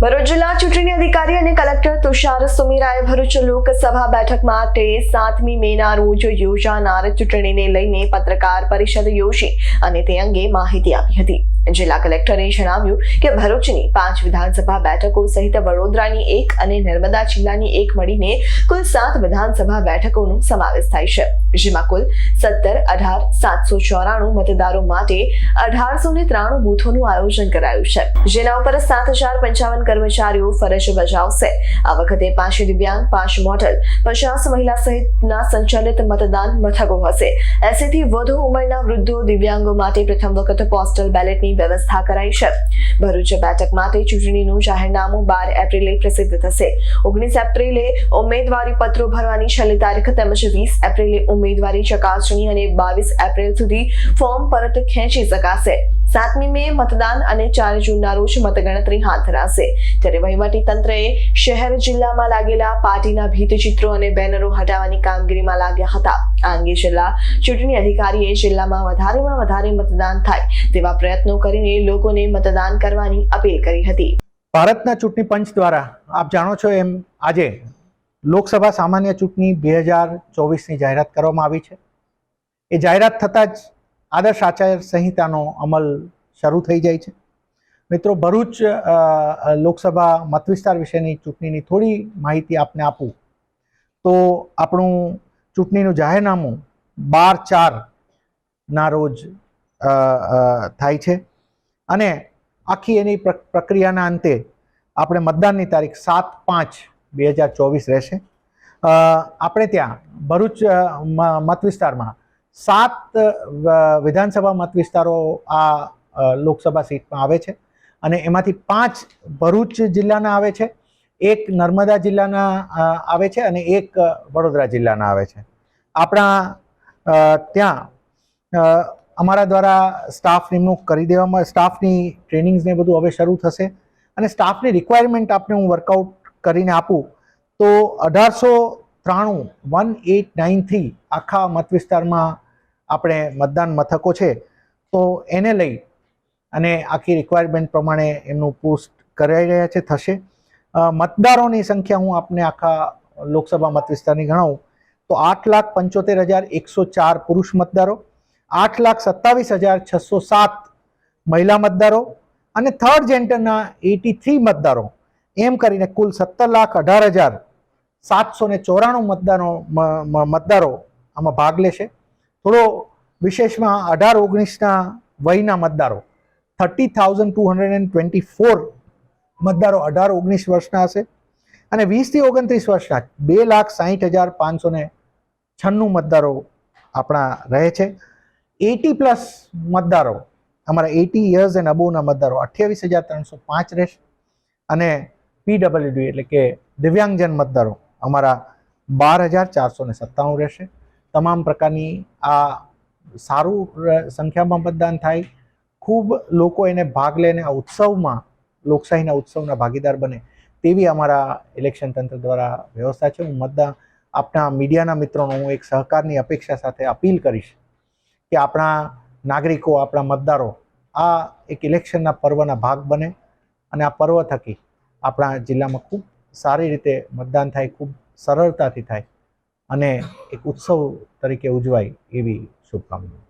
ભરૂચ જિલ્લા ચૂંટણી અધિકારી અને કલેક્ટર તુષાર સુમેરાએ ભરૂચ લોકસભા બેઠક માટે 7મી મેના રોજ યોજાનાર ચૂંટણીને લઈને પત્રકાર પરિષદ યોજી અને તે અંગે માહિતી આપી હતી। જિલ્લા કલેક્ટરે જણાવ્યું કે ભરૂચની 5 વિધાનસભા બેઠકો સહિત વડોદરાની 1 અને નર્મદા જિલ્લાની 1 મળીને કુલ 7 વિધાનસભા બેઠકોનો સમાવેશ થાય છે, જેમાં કુલ 17, 18, 794 મતદારો માટે 1893 બૂથોનું આયોજન કરાયું છે, જેના ઉપર 7055 કર્મચારીઓ ફરજ બજાવશે। આ વખતે 5 દિવ્યાંગ, 5 મોડલ, 50 મહિલા સહિતના સંચાલિત મતદાન મથકો હશે। 80 થી વધુ ઉંમરના વૃદ્ધો, દિવ્યાંગો માટે પ્રથમ વખત પોસ્ટલ બેલેટની વ્યવસ્થા કરાઈ છે। ભરૂચ બેઠક માટે ચૂંટણીનું જાહેરનામું 12 એપ્રિલે પ્રસિદ્ધ થશે। 19 એપ્રિલે ઉમેદવારી પત્રો ભરવાની છેલ્લી તારીખ તેમજ 20 એપ્રિલે ઉમેદવારી ચકાસણી અને 22 એપ્રિલ સુધી ફોર્મ પરત ખેંચી શકાશે। 7મી મે મતદાન અને 4 જૂનના રોજ મતગણતરી હાથ ધરાશે। ત્યારે વહીવટી તંત્રએ શહેર જિલ્લામાં લાગેલા પાર્ટીના ભીતચિત્રો અને બેનરો હટાવવાની કામગીરીમાં લાગ્યા હતા। આ અંગે જિલ્લા ચૂંટણી અધિકારીએ જિલ્લામાં વધારેમાં વધારે મતદાન થાય તેવા પ્રયત્નો કરીને લોકોને મતદાન કરવાની અપીલ કરી હતી। ભારતના ચૂંટણી પંચ દ્વારા આપ જાણો છો એમ આજે લોકસભા સામાન્ય ચૂંટણી 2024ની જાહેરાત કરવામાં આવી છે। એ જાહેરાત થતાં જ આદર્શ આચાર સંહિતાનો અમલ શરૂ થઈ જાય છે। મિત્રો, ભરૂચ લોકસભા મતવિસ્તાર વિશેની ચૂંટણીની થોડી માહિતી આપને આપું તો આપણું ચૂંટણીનું જાહેરનામું 12/4ના રોજ થાય છે અને આખી એની પ્રક્રિયાના અંતે આપણે મતદાનની તારીખ 7/5/2024 રહેશે। આપણે ત્યાં ભરૂચ મત વિસ્તારમાં 7 વિધાનસભા મત વિસ્તારો આ લોકસભા સીટમાં આવે છે અને એમાંથી 5 ભરૂચ જિલ્લાના આવે છે, 1 નર્મદા જિલ્લાના આવે છે અને 1 વડોદરા જિલ્લાના આવે છે। આપણા ત્યાં અમારા દ્વારા સ્ટાફ નિમણૂક કરી દેવામાં, સ્ટાફની ટ્રેનિંગ્સ ને બધું હવે શરૂ થશે અને સ્ટાફની રિક્વાયરમેન્ટ આપને હું વર્કઆઉટ કરીને આપું તો 1893 આખા મત વિસ્તારમાં આપણે મતદાન મથકો છે, તો એને લઈ અને આખી રિક્વાયરમેન્ટ પ્રમાણે એમનું પોસ્ટ કરાઈ રહ્યા છે, થશે। મતદારોની સંખ્યા હું આપને આખા લોકસભા મત વિસ્તારની ગણાવું તો 8,75,104 પુરુષ મતદારો, 8,27,607 મહિલા મતદારો અને થર્ડ જેન્ડરના 83 મતદારો, એમ કરીને કુલ 17,18,794 મતદારો આમાં ભાગ લેશે। થોડો વિશેષમાં 18-19ના વયના મતદારો 30,224 મતદારો 18-19 વર્ષના હશે અને 20 થી 29 વર્ષના 2,60,596 મતદારો આપણા રહે છે। 80+ મતદારો અમારા 80 યર્સ એન્ડ અબોવના મતદારો 28,305 રહેશે અને PWD એટલે કે દિવ્યાંગજન મતદારો અમારા 12,497 રહેશે। તમામ પ્રકારની આ સારું સંખ્યામાં મતદાન થાય, ખૂબ લોકો એને ભાગ લે અને આ ઉત્સવમાં, લોકશાહીના ઉત્સવના ભાગીદાર બને તેવી અમારા ઇલેક્શન તંત્ર દ્વારા વ્યવસ્થા છે। હું આપણા મીડિયાના મિત્રોનો હું એક સહકારની અપેક્ષા સાથે અપીલ કરીશ કે આપણા નાગરિકો, આપણા મતદારો આ એક ઇલેક્શનના પર્વના ભાગ બને અને આ પર્વ થકી આપણા જિલ્લામાં ખૂબ સારી રીતે મતદાન થાય, ખૂબ સરળતાથી થાય અને એક ઉત્સવ તરીકે ઉજવાય એવી શુભકામનાઓ।